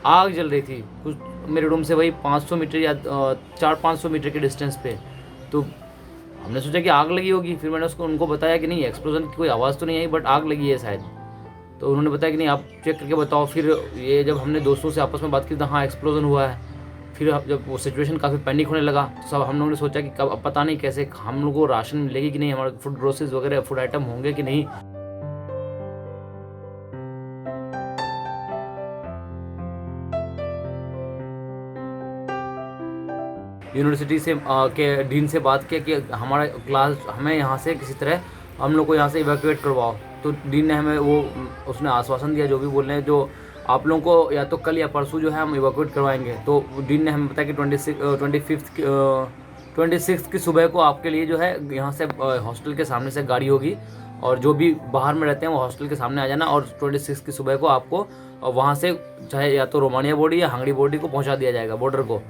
आग जल रही थी कुछ मेरे रूम से वही 500 मीटर या 400-500 मीटर के डिस्टेंस पे। तो हमने सोचा कि आग लगी होगी, फिर मैंने उनको बताया कि नहीं एक्सप्लोजन की कोई आवाज़ तो नहीं आई बट आग लगी है शायद। तो उन्होंने बताया कि नहीं आप चेक करके बताओ। फिर ये जब हमने दोस्तों से आपस में बात की तो हाँ एक्सप्लोजन हुआ है। फिर जब वो सिचुएशन काफ़ी पैनिक होने लगा तो सब हम लोगों ने सोचा कि कब, अब पता नहीं कैसे हम लोग को राशन मिलेगी कि नहीं, हमारे फूड ग्रोसरीज वगैरह फूड आइटम होंगे कि नहीं। यूनिवर्सिटी से के डीन से बात किया कि हमारा क्लास हमें यहाँ से किसी तरह हम लोग को यहाँ से इवैक्यूएट करवाओ। तो डीन ने हमें वो उसने आश्वासन दिया जो भी बोल रहे हैं, जो आप लोगों को या तो कल या परसों जो है हम इवैक्यूएट करवाएंगे। तो डीन ने हमें बताया कि 26 की सुबह को आपके लिए जो है यहाँ से हॉस्टल के सामने से गाड़ी होगी और जो भी बाहर में रहते हैं वो हॉस्टल के सामने आ जाना और 26 की सुबह को आपको वहाँ से चाहे या तो रोमानिया बॉर्डर या हंगरी बॉर्डर को पहुँचा दिया जाएगा, बॉर्डर को।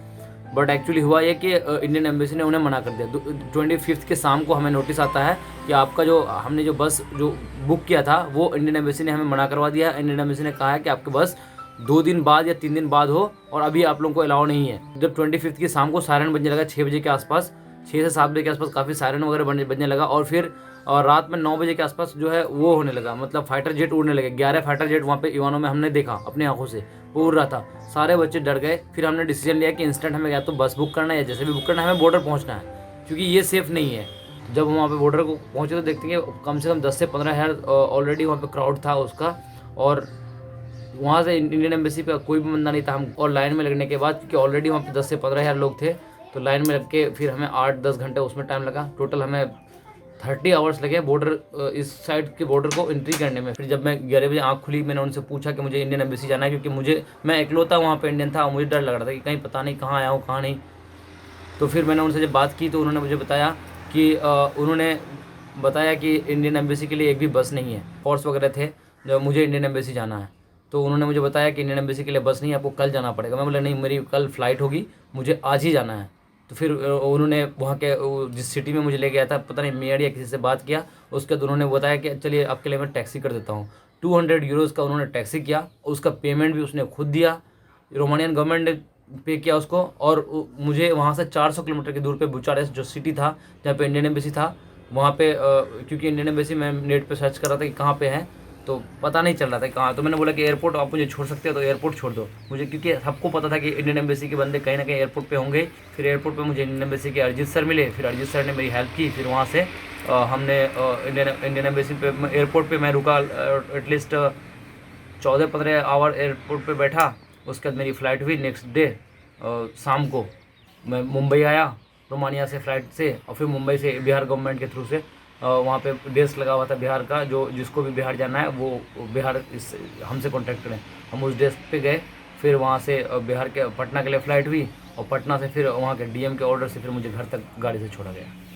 बट एक्चुअली हुआ ये कि इंडियन एम्बेसी ने उन्हें मना कर दिया। 25 के शाम को हमें नोटिस आता है कि आपका जो हमने जो बस जो बुक किया था वो इंडियन एम्बेसी ने हमें मना करवा दिया है। इंडियन एम्बेसी ने कहा है कि आपकी बस 2 दिन बाद या 3 दिन बाद हो और अभी आप लोगों को अलाउ नहीं है। जब 25 की शाम को सायरन बजने लगा 6 बजे के आसपास, 6 से 7 बजे के आसपास काफ़ी सायरन वगैरह बजने लगा और फिर और रात में 9 बजे के आसपास जो है वो होने लगा, मतलब फाइटर जेट उड़ने लगे। 11 फाइटर जेट वहाँ पे इवानो में हमने देखा अपनी आंखों से, वो उड़ रहा था। सारे बच्चे डर गए। फिर हमने डिसीजन लिया कि इंस्टेंट हमें या तो बस बुक करना है या जैसे भी बुक करना है हमें बॉर्डर पहुँचना है, क्योंकि ये सेफ़ नहीं है। जब हम वहाँ पे बॉर्डर को पहुँचे तो देखते हैं कि कम से कम 10 से 15 हज़ार ऑलरेडी वहाँ पे क्राउड था उसका। और वहाँ से इंडियन एम्बेसी पे कोई भी बंदा नहीं था। हम और लाइन में लगने के बाद, क्योंकि ऑलरेडी वहाँ पे 10 से 15 हज़ार लोग थे, तो लाइन में लग के फिर हमें 8-10 घंटे उसमें टाइम लगा। टोटल हमें 30 आवर्स लगे बॉर्डर इस साइड के बॉर्डर को एंट्री करने में। फिर जब मैं 11 बजे आँख खुली, मैंने उनसे पूछा कि मुझे इंडियन एम्बेसी जाना है, क्योंकि मैं इकलौता वहाँ पे इंडियन था और मुझे डर लग रहा था कि कहीं पता नहीं कहाँ आया हूँ कहाँ नहीं। तो फिर मैंने उनसे जब बात की तो उन्होंने मुझे बताया कि उन्होंने बताया कि इंडियन एम्बेसी के लिए एक भी बस नहीं है। फोर्स वगैरह थे जब मुझे इंडियन एम्बेसी जाना है, तो उन्होंने मुझे बताया कि इंडियन एम्बेसी के लिए बस नहीं है, आपको कल जाना पड़ेगा। मैं बोला नहीं, मेरी कल फ़्लाइट होगी, मुझे आज ही जाना है। तो फिर उन्होंने वहाँ के जिस सिटी में मुझे ले गया था, पता नहीं मेयर या किसी से बात किया, उसके बाद उन्होंने बताया कि चलिए आपके लिए मैं टैक्सी कर देता हूँ। 200 यूरोज़ का उन्होंने टैक्सी किया, उसका पेमेंट भी उसने खुद दिया, रोमानियन गवर्नमेंट ने पे किया उसको। और मुझे वहाँ से 400 किलोमीटर की दूर पे बुचारेस्ट जो सिटी था जहाँ पे इंडियन एम्बेसी था, वहाँ पे क्योंकि इंडियन एम्बेसी मैं नेट पे सर्च कर रहा था कि कहाँ पे है, तो पता नहीं चल रहा था कहाँ। तो मैंने बोला कि एयरपोर्ट आप मुझे छोड़ सकते हो, तो एयरपोर्ट छोड़ दो मुझे, क्योंकि सबको पता था कि इंडियन एम्बेसी के बंदे कहीं ना कहीं एयरपोर्ट पे होंगे। फिर एयरपोर्ट पे मुझे इंडियन एम्बेसी के अरिजीत सर मिले, फिर अरिजीत सर ने मेरी हेल्प की। फिर वहाँ से हमने इंडियन एम्बेसी पे एयरपोर्ट पे मैं रुका, एटलीस्ट 14-15 आवर एयरपोर्ट पे बैठा। उसके बाद मेरी फ़्लाइट हुई नेक्स्ट डे शाम को। मैं मुंबई आया रोमानिया से फ़्लाइट से, और फिर मुंबई से बिहार गवर्नमेंट के थ्रू से वहाँ पे डेस्क लगा हुआ था बिहार का, जो जिसको भी बिहार जाना है वो बिहार इस हमसे कॉन्टैक्ट करें। हम उस डेस्क पे गए, फिर वहाँ से बिहार के पटना के लिए फ़्लाइट हुई और पटना से फिर वहाँ के डीएम के ऑर्डर से फिर मुझे घर तक गाड़ी से छोड़ा गया।